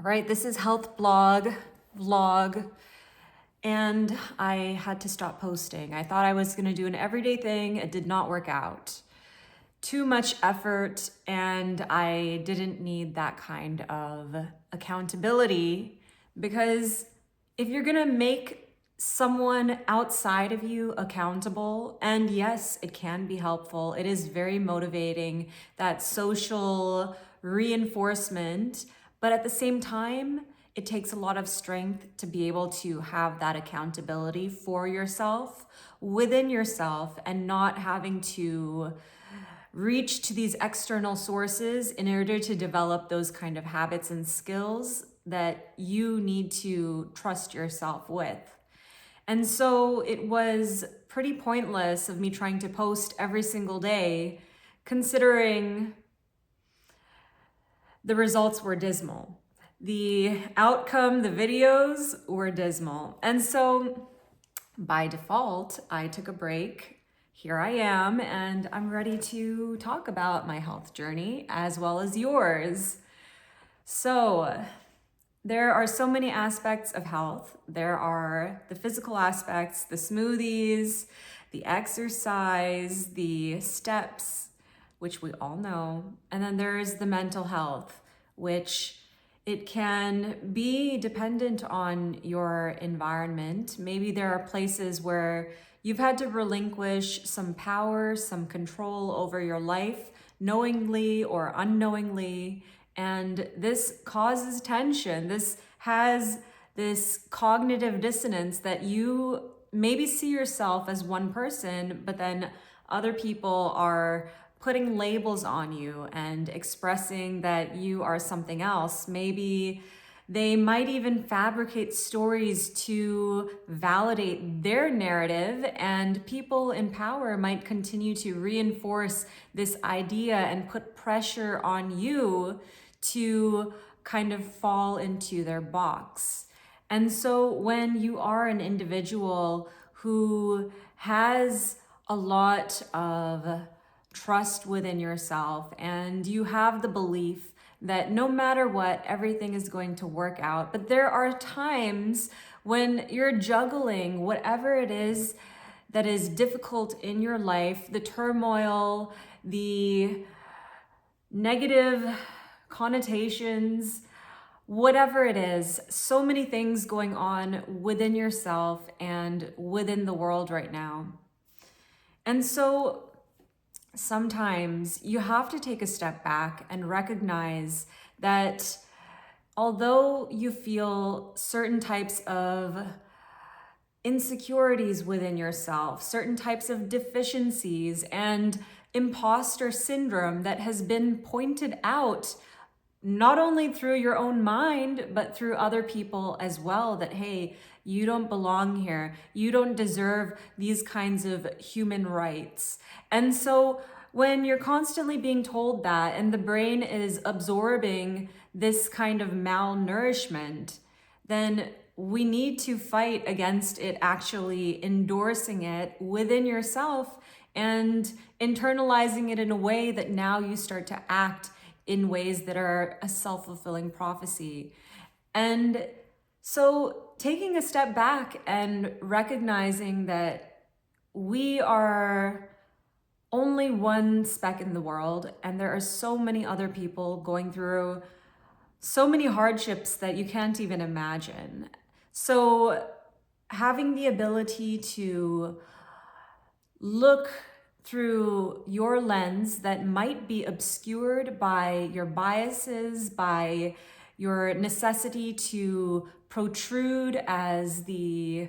right, this is health vlog, and I had to stop posting. I thought I was gonna do an everyday thing. It did not work out. Too much effort, and I didn't need that kind of accountability, because if you're gonna make someone outside of you accountable, and yes, it can be helpful, it is very motivating, that social reinforcement, but at the same time, it takes a lot of strength to be able to have that accountability for yourself, within yourself, and not having to reach to these external sources in order to develop those kind of habits and skills that you need to trust yourself with. And so it was pretty pointless of me trying to post every single day, considering the results were dismal. The outcome, the videos were dismal. And so by default, I took a break. Here I am, and I'm ready to talk about my health journey as well as yours. So, there are so many aspects of health. There are the physical aspects, the smoothies, the exercise, the steps, which we all know. And then there's the mental health, which it can be dependent on your environment. Maybe there are places where you've had to relinquish some power, some control over your life, knowingly or unknowingly. And this causes tension. This has this cognitive dissonance that you maybe see yourself as one person, but then other people are putting labels on you and expressing that you are something else. Maybe they might even fabricate stories to validate their narrative, and people in power might continue to reinforce this idea and put pressure on you to kind of fall into their box. And so when you are an individual who has a lot of trust within yourself, and you have the belief that no matter what, everything is going to work out. But there are times when you're juggling whatever it is that is difficult in your life, the turmoil, the negative connotations, whatever it is, so many things going on within yourself and within the world right now. And so sometimes you have to take a step back and recognize that although you feel certain types of insecurities within yourself, certain types of deficiencies and imposter syndrome that has been pointed out not only through your own mind, but through other people as well, that, hey, you don't belong here. You don't deserve these kinds of human rights. And so when you're constantly being told that, and the brain is absorbing this kind of malnourishment, then we need to fight against it actually endorsing it within yourself and internalizing it in a way that now you start to act in ways that are a self-fulfilling prophecy. And so taking a step back and recognizing that we are only one speck in the world, and there are so many other people going through so many hardships that you can't even imagine. So having the ability to look through your lens that might be obscured by your biases, by your necessity to protrude as the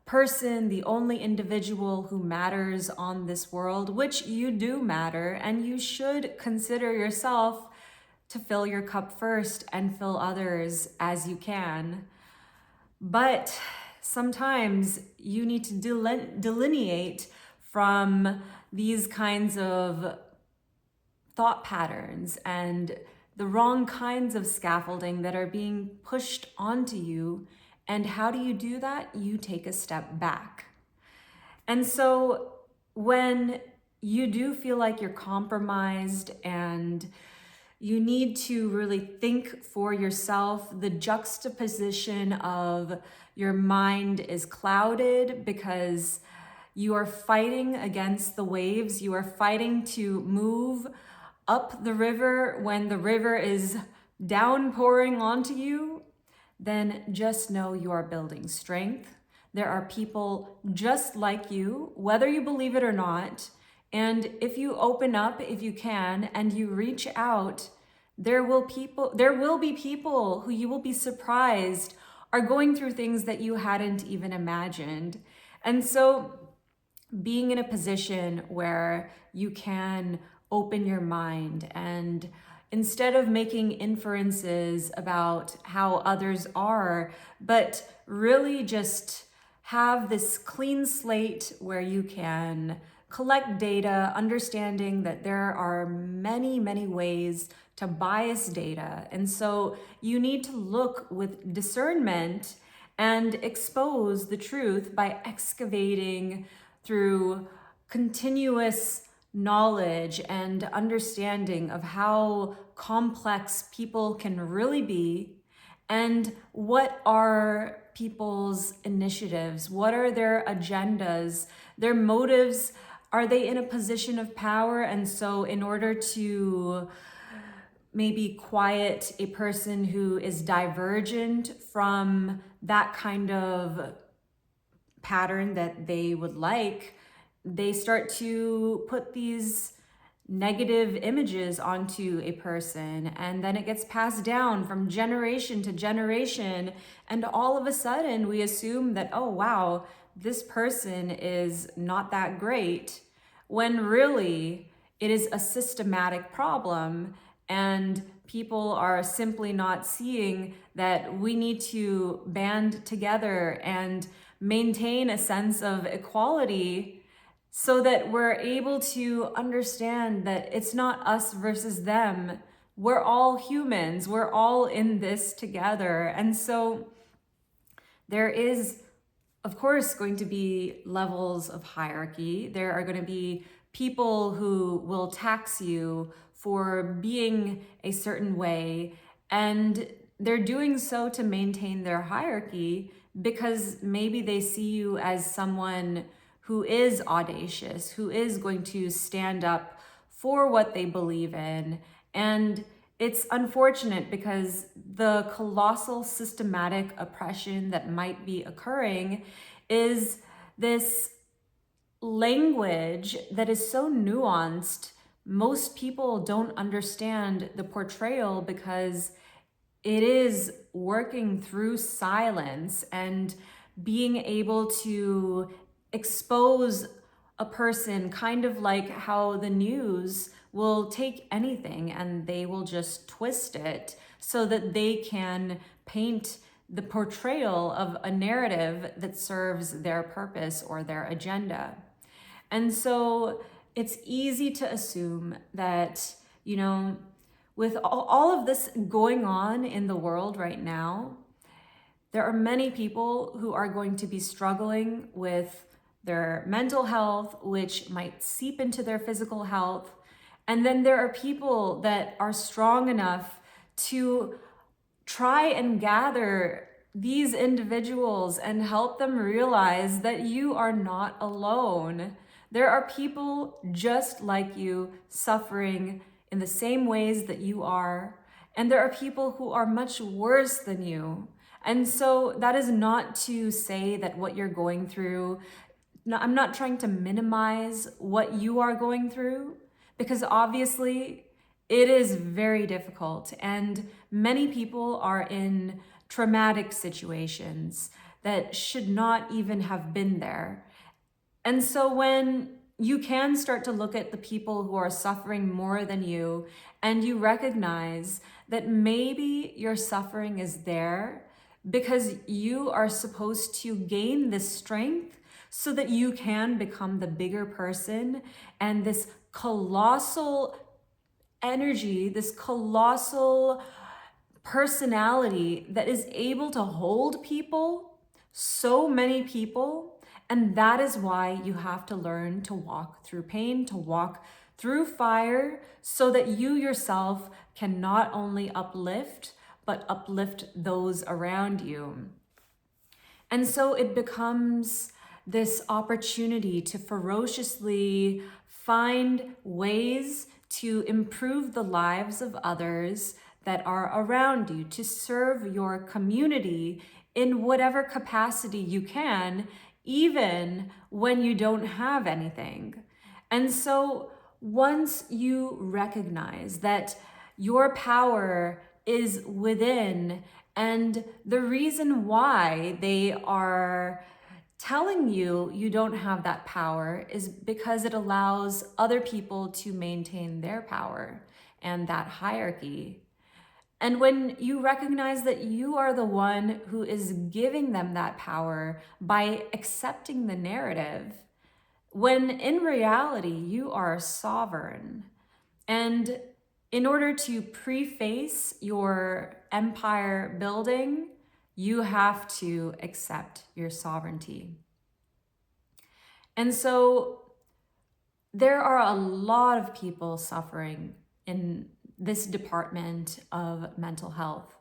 person, the only individual who matters on this world, which you do matter, and you should consider yourself to fill your cup first and fill others as you can. But sometimes you need to delineate from these kinds of thought patterns and the wrong kinds of scaffolding that are being pushed onto you. And how do you do that? You take a step back. And so when you do feel like you're compromised and You need to really think for yourself. The juxtaposition of your mind is clouded because you are fighting against the waves. You are fighting to move up the river when the river is downpouring onto you. Then just know you are building strength. There are people just like you, whether you believe it or not. And if you open up, if you can, and you reach out, there will be people who you will be surprised are going through things that you hadn't even imagined. And so being in a position where you can open your mind and instead of making inferences about how others are, but really just have this clean slate where you can collect data, understanding that there are many, many ways to bias data. And so you need to look with discernment and expose the truth by excavating through continuous knowledge and understanding of how complex people can really be and what are people's initiatives, what are their agendas, their motives. Are they in a position of power? And so in order to maybe quiet a person who is divergent from that kind of pattern that they would like, they start to put these negative images onto a person, and then it gets passed down from generation to generation, and all of a sudden we assume that, oh wow, this person is not that great, when really it is a systematic problem, and people are simply not seeing that we need to band together and maintain a sense of equality so that we're able to understand that it's not us versus them. We're all humans. We're all in this together. And so there is, of course, going to be levels of hierarchy. There are going to be people who will tax you for being a certain way, and they're doing so to maintain their hierarchy because maybe they see you as someone who is audacious, who is going to stand up for what they believe in. And it's unfortunate because the colossal systematic oppression that might be occurring is this language that is so nuanced. Most people don't understand the portrayal because it is working through silence and being able to expose a person, kind of like how the news will take anything and they will just twist it so that they can paint the portrayal of a narrative that serves their purpose or their agenda. And so it's easy to assume that, with all of this going on in the world right now, there are many people who are going to be struggling with their mental health, which might seep into their physical health. And then there are people that are strong enough to try and gather these individuals and help them realize that you are not alone. There are people just like you suffering in the same ways that you are. And there are people who are much worse than you. And so that is not to say that what you're going through, I'm not trying to minimize what you are going through, because obviously it is very difficult. And many people are in traumatic situations that should not even have been there. And so when you can start to look at the people who are suffering more than you, and you recognize that maybe your suffering is there because you are supposed to gain this strength so that you can become the bigger person, and this colossal energy, this colossal personality that is able to hold people, so many people. And that is why you have to learn to walk through pain, to walk through fire so that you yourself can not only uplift, but uplift those around you. And so it becomes this opportunity to ferociously find ways to improve the lives of others that are around you, to serve your community in whatever capacity you can, even when you don't have anything. And so once you recognize that your power is within, and the reason why they are telling you you don't have that power is because it allows other people to maintain their power and that hierarchy. And when you recognize that you are the one who is giving them that power by accepting the narrative, when in reality you are sovereign. And in order to preface your empire building, you have to accept your sovereignty. And so there are a lot of people suffering in this department of mental health.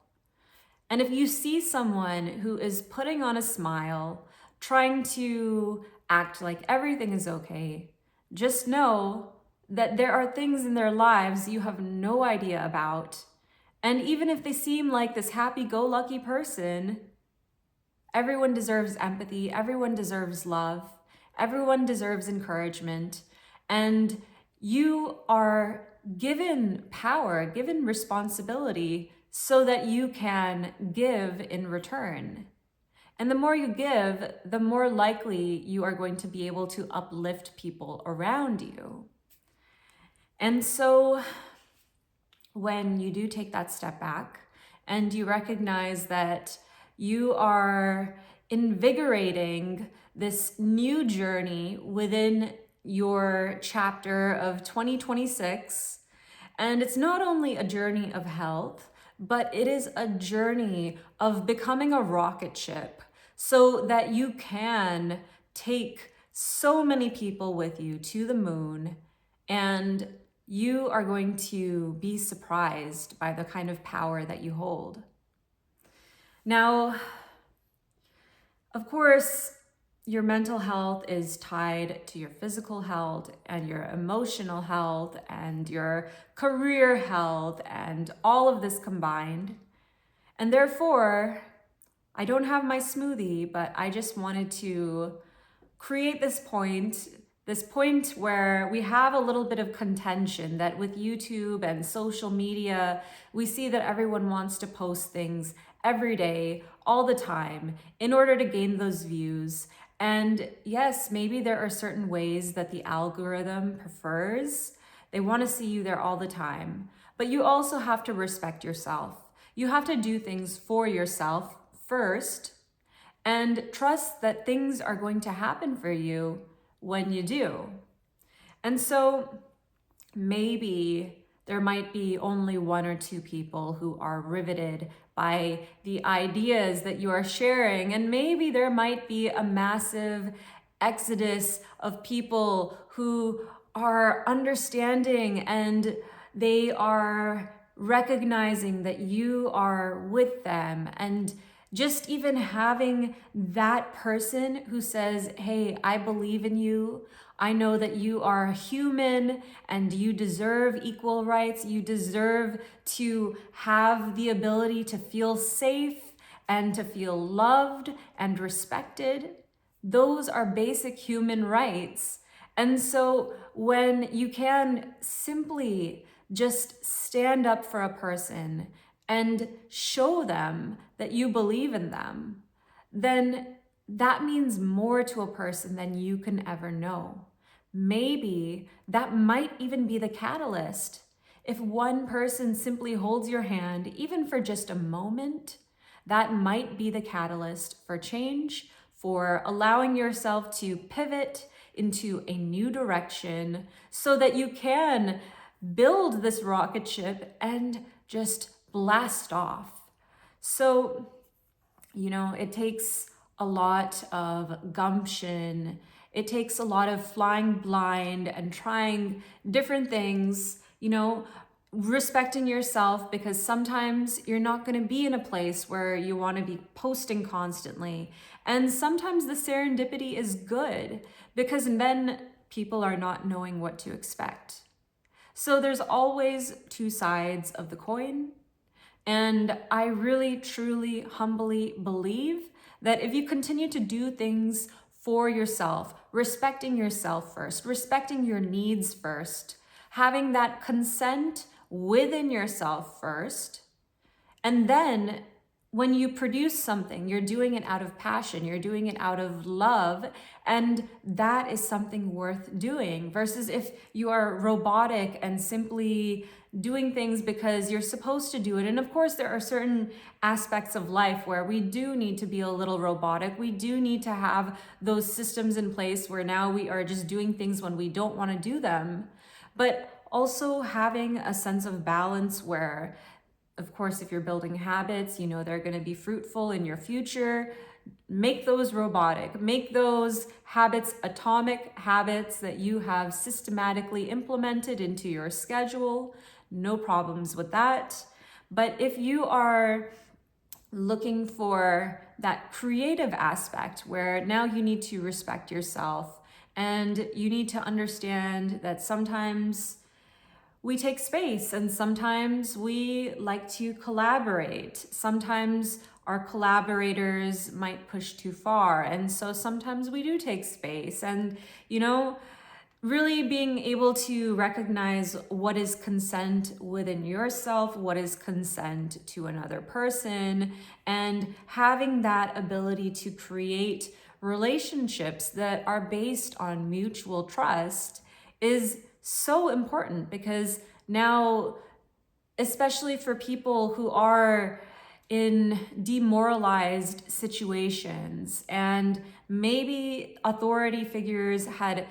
And if you see someone who is putting on a smile, trying to act like everything is okay, just know that there are things in their lives you have no idea about. And even if they seem like this happy-go-lucky person, everyone deserves empathy, everyone deserves love, everyone deserves encouragement, and you are given power, given responsibility so that you can give in return. And the more you give, the more likely you are going to be able to uplift people around you. And so when you do take that step back and you recognize that you are invigorating this new journey within your chapter of 2026, and it's not only a journey of health, but it is a journey of becoming a rocket ship so that you can take so many people with you to the moon, and you are going to be surprised by the kind of power that you hold. Now, of course, your mental health is tied to your physical health and your emotional health and your career health and all of this combined. And therefore, I don't have my smoothie, but I just wanted to create this point where we have a little bit of contention that with YouTube and social media, we see that everyone wants to post things every day, all the time, in order to gain those views. And yes, maybe there are certain ways that the algorithm prefers. They want to see you there all the time. But you also have to respect yourself. You have to do things for yourself first and trust that things are going to happen for you when you do. And so maybe there might be only one or two people who are riveted by the ideas that you are sharing. And maybe there might be a massive exodus of people who are understanding and they are recognizing that you are with them. And just even having that person who says, hey, I believe in you. I know that you are human and you deserve equal rights. You deserve to have the ability to feel safe and to feel loved and respected. Those are basic human rights. And so when you can simply just stand up for a person and show them that you believe in them, then that means more to a person than you can ever know. Maybe that might even be the catalyst. If one person simply holds your hand, even for just a moment, that might be the catalyst for change, for allowing yourself to pivot into a new direction so that you can build this rocket ship and just blast off. So, it takes a lot of gumption. It takes a lot of flying blind and trying different things, respecting yourself, because sometimes you're not going to be in a place where you want to be posting constantly. And sometimes the serendipity is good because then people are not knowing what to expect. So there's always two sides of the coin. And I really, truly, humbly believe that if you continue to do things for yourself, respecting yourself first, respecting your needs first, having that consent within yourself first, and then when you produce something, you're doing it out of passion, you're doing it out of love, and that is something worth doing, versus if you are robotic and simply doing things because you're supposed to do it. And of course, there are certain aspects of life where we do need to be a little robotic. We do need to have those systems in place where now we are just doing things when we don't want to do them. But also having a sense of balance where, of course, if you're building habits, they're going to be fruitful in your future. Make those robotic, make those habits atomic habits that you have systematically implemented into your schedule. No problems with that. But if you are looking for that creative aspect where now you need to respect yourself and you need to understand that sometimes we take space and sometimes we like to collaborate. Sometimes our collaborators might push too far. And so sometimes we do take space. And, really being able to recognize what is consent within yourself, what is consent to another person, and having that ability to create relationships that are based on mutual trust is so important, because now, especially for people who are in demoralized situations and maybe authority figures had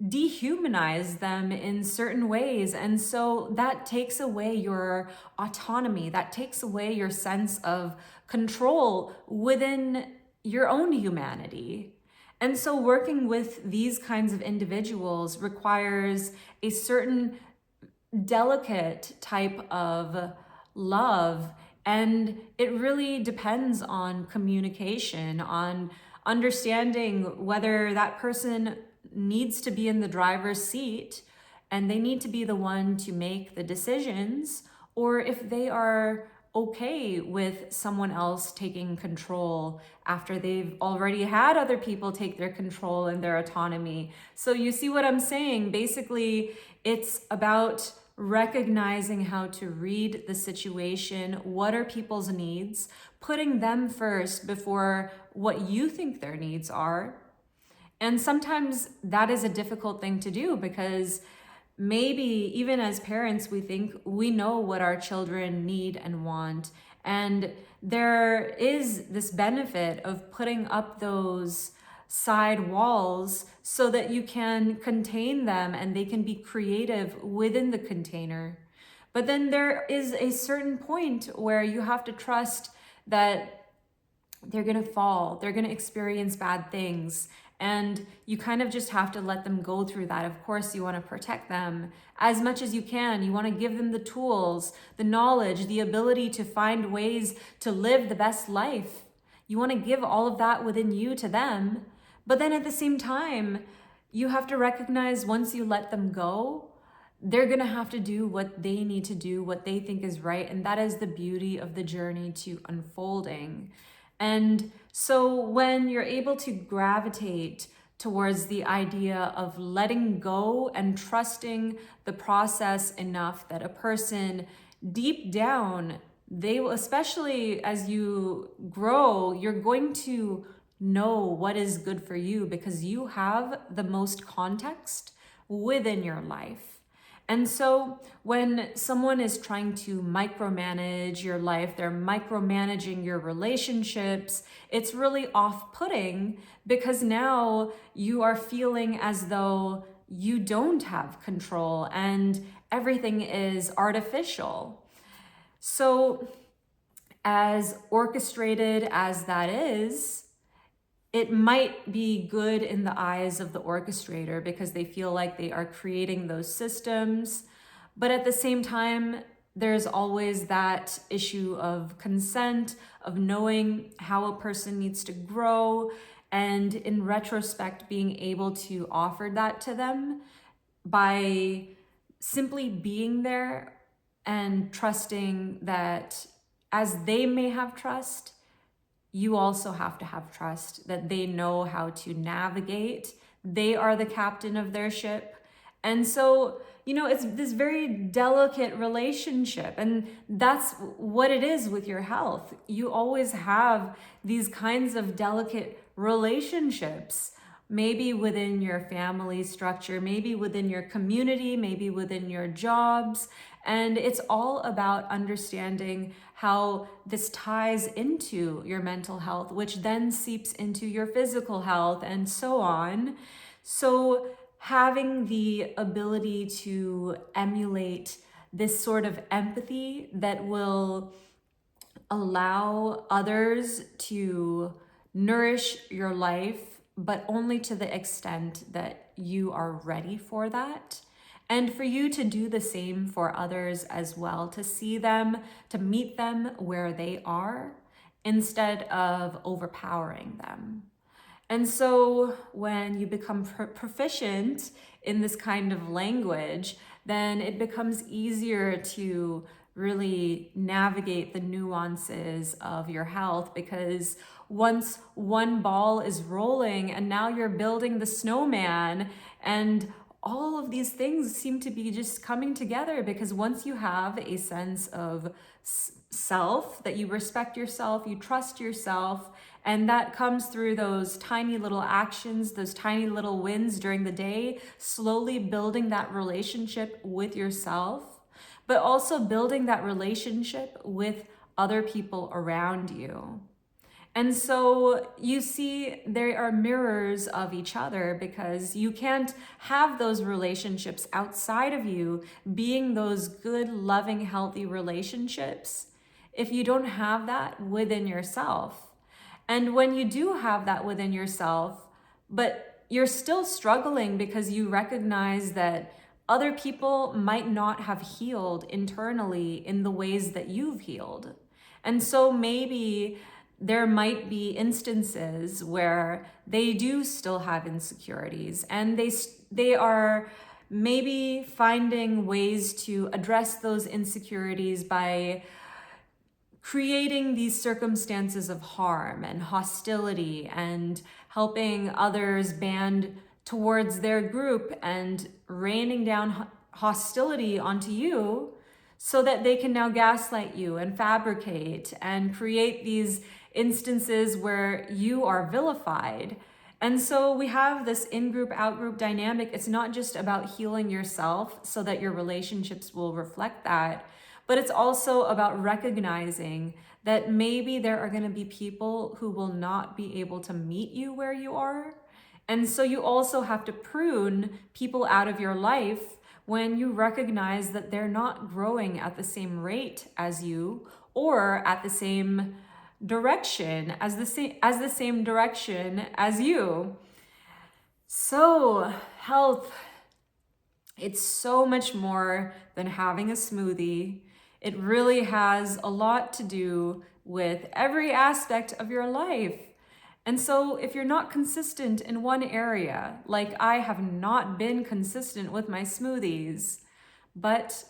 dehumanized them in certain ways, and so that takes away your autonomy, that takes away your sense of control within your own humanity. And so working with these kinds of individuals requires a certain delicate type of love, and it really depends on communication, on understanding whether that person needs to be in the driver's seat and they need to be the one to make the decisions, or if they are okay with someone else taking control after they've already had other people take their control and their autonomy. So you see what I'm saying? Basically, it's about recognizing how to read the situation. What are people's needs? Putting them first before what you think their needs are. And sometimes that is a difficult thing to do, because maybe even as parents, we think we know what our children need and want. And there is this benefit of putting up those side walls so that you can contain them and they can be creative within the container. But then there is a certain point where you have to trust that they're going to fall, they're going to experience bad things. And you kind of just have to let them go through that. Of course, you want to protect them as much as you can. You want to give them the tools, the knowledge, the ability to find ways to live the best life. You want to give all of that within you to them. But then at the same time, you have to recognize once you let them go, they're going to have to do what they need to do, what they think is right. And that is the beauty of the journey to unfolding. And so when you're able to gravitate towards the idea of letting go and trusting the process enough that a person deep down, they will, especially as you grow, you're going to know what is good for you because you have the most context within your life. And so when someone is trying to micromanage your life, they're micromanaging your relationships, it's really off-putting because now you are feeling as though you don't have control and everything is artificial. So as orchestrated as that is, it might be good in the eyes of the orchestrator because they feel like they are creating those systems. But at the same time, there's always that issue of consent, of knowing how a person needs to grow, and in retrospect, being able to offer that to them by simply being there and trusting that as they may have trust, you also have to have trust that they know how to navigate. They are the captain of their ship. And so, it's this very delicate relationship. And that's what it is with your health. You always have these kinds of delicate relationships, maybe within your family structure, maybe within your community, maybe within your jobs. And it's all about understanding how this ties into your mental health, which then seeps into your physical health and so on. So having the ability to emulate this sort of empathy that will allow others to nourish your life, but only to the extent that you are ready for that. And for you to do the same for others as well, to see them, to meet them where they are, instead of overpowering them. And so when you become proficient in this kind of language, then it becomes easier to really navigate the nuances of your health, because once one ball is rolling and now you're building the snowman, and all of these things seem to be just coming together, because once you have a sense of self, that you respect yourself, you trust yourself, and that comes through those tiny little actions, those tiny little wins during the day, slowly building that relationship with yourself, but also building that relationship with other people around you. And so you see, they are mirrors of each other, because you can't have those relationships outside of you being those good, loving, healthy relationships if you don't have that within yourself. And when you do have that within yourself, but you're still struggling because you recognize that other people might not have healed internally in the ways that you've healed. And so maybe there might be instances where they do still have insecurities, and they are maybe finding ways to address those insecurities by creating these circumstances of harm and hostility and helping others band towards their group and raining down hostility onto you, so that they can now gaslight you and fabricate and create these instances where you are vilified. And so we have this in-group, out-group dynamic. It's not just about healing yourself so that your relationships will reflect that, but it's also about recognizing that maybe there are going to be people who will not be able to meet you where you are. And so you also have to prune people out of your life when you recognize that they're not growing at the same rate as you, or at the same direction as the same direction as you. So health, it's so much more than having a smoothie. It really has a lot to do with every aspect of your life. And so if you're not consistent in one area, like I have not been consistent with my smoothies, but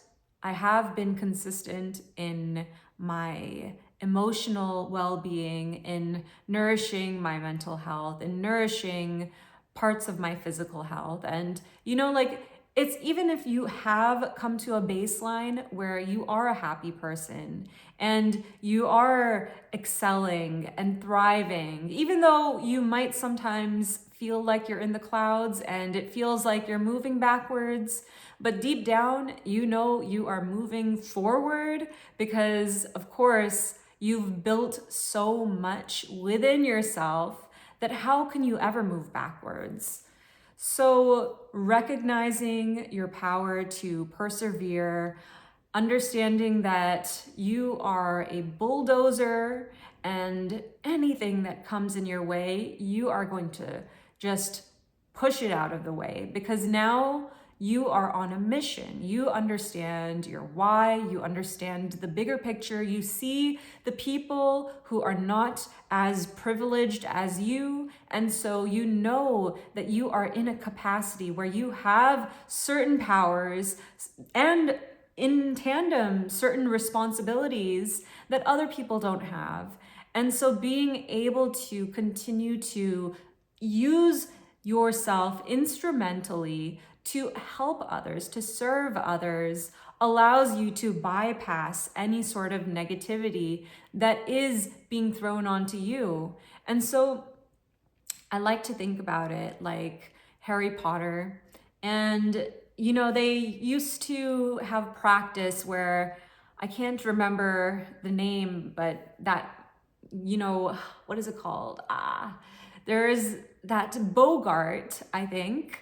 I have been consistent in my emotional well-being, in nourishing my mental health, in nourishing parts of my physical health. And it's even if you have come to a baseline where you are a happy person and you are excelling and thriving, even though you might sometimes feel like you're in the clouds and it feels like you're moving backwards, but deep down, you are moving forward, because of course, you've built so much within yourself that how can you ever move backwards? So recognizing your power to persevere, understanding that you are a bulldozer and anything that comes in your way, you are going to just push it out of the way, because now you are on a mission. You understand your why, you understand the bigger picture, you see the people who are not as privileged as you, and so you know that you are in a capacity where you have certain powers and in tandem certain responsibilities that other people don't have. And so being able to continue to use yourself instrumentally to help others, to serve others, allows you to bypass any sort of negativity that is being thrown onto you. And so I like to think about it like Harry Potter. And, you know, they used to have practice where I can't remember the name, but that, you know, what is it called? There's that Bogart, I think,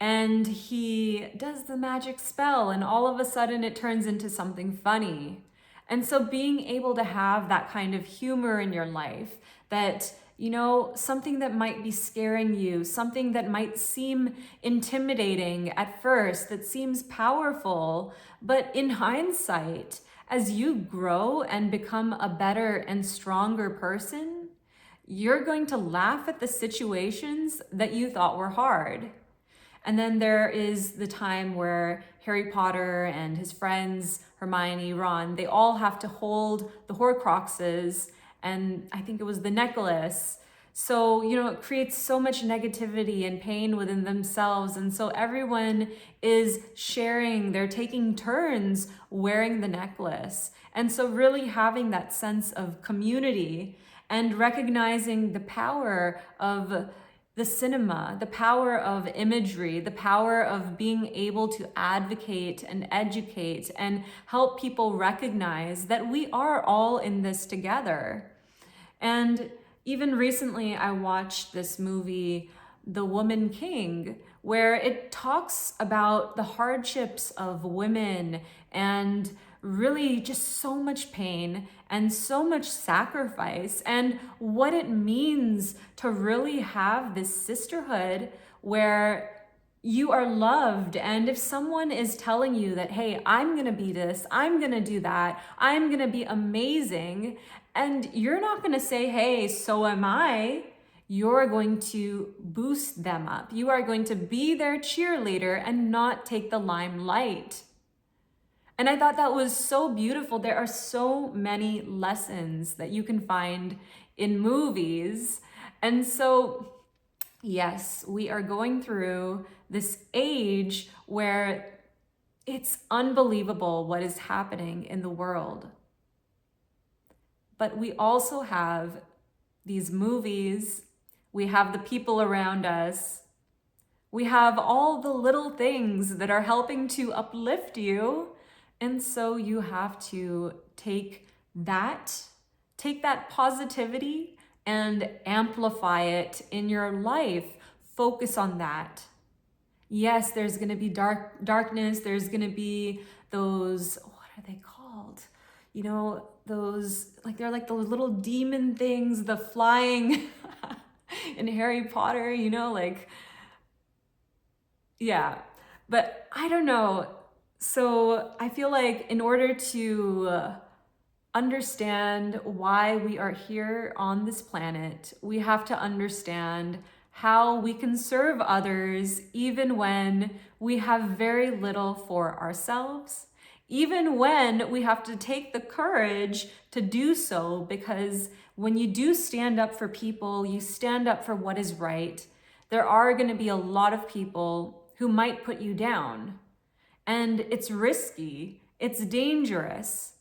and he does the magic spell, and all of a sudden it turns into something funny. And so being able to have that kind of humor in your life, that, you know, something that might be scaring you, something that might seem intimidating at first, that seems powerful, but in hindsight, as you grow and become a better and stronger person, you're going to laugh at the situations that you thought were hard. And then there is the time where Harry Potter and his friends, Hermione, Ron, they all have to hold the Horcruxes, and I think it was the necklace. So, you know, it creates so much negativity and pain within themselves. And so everyone is sharing, they're taking turns wearing the necklace. And so really having that sense of community and recognizing the power of the cinema, the power of imagery, the power of being able to advocate and educate and help people recognize that we are all in this together. And even recently, I watched this movie, The Woman King, where it talks about the hardships of women and really just so much pain and so much sacrifice, and what it means to really have this sisterhood where you are loved. And if someone is telling you that, hey, I'm gonna be this, I'm gonna do that, I'm gonna be amazing, and you're not gonna say, hey, so am I, you're going to boost them up. You are going to be their cheerleader and not take the limelight. And I thought that was so beautiful. There are so many lessons that you can find in movies. And so, yes, we are going through this age where it's unbelievable what is happening in the world. But we also have these movies, we have the people around us, we have all the little things that are helping to uplift you. And so you have to take that positivity and amplify it in your life. Focus on that. Yes, there's going to be darkness. There's going to be those, what are they called? You know, those, like, they're like those little demon things, the flying in Harry Potter, you know, like, yeah. But I don't know. So I feel like in order to understand why we are here on this planet, we have to understand how we can serve others even when we have very little for ourselves, even when we have to take the courage to do so, because when you do stand up for people, you stand up for what is right, there are going to be a lot of people who might put you down. And it's risky, it's dangerous,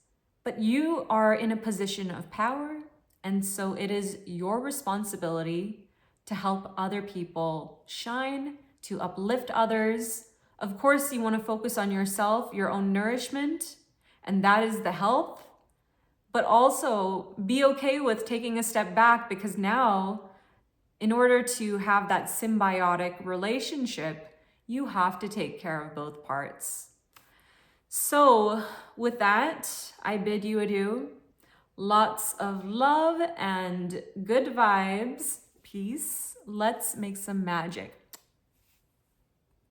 but you are in a position of power. And so it is your responsibility to help other people shine, to uplift others. Of course, you want to focus on yourself, your own nourishment, and that is the health. But also be okay with taking a step back, because now, in order to have that symbiotic relationship, you have to take care of both parts. So with that, I bid you adieu. Lots of love and good vibes. Peace. Let's make some magic.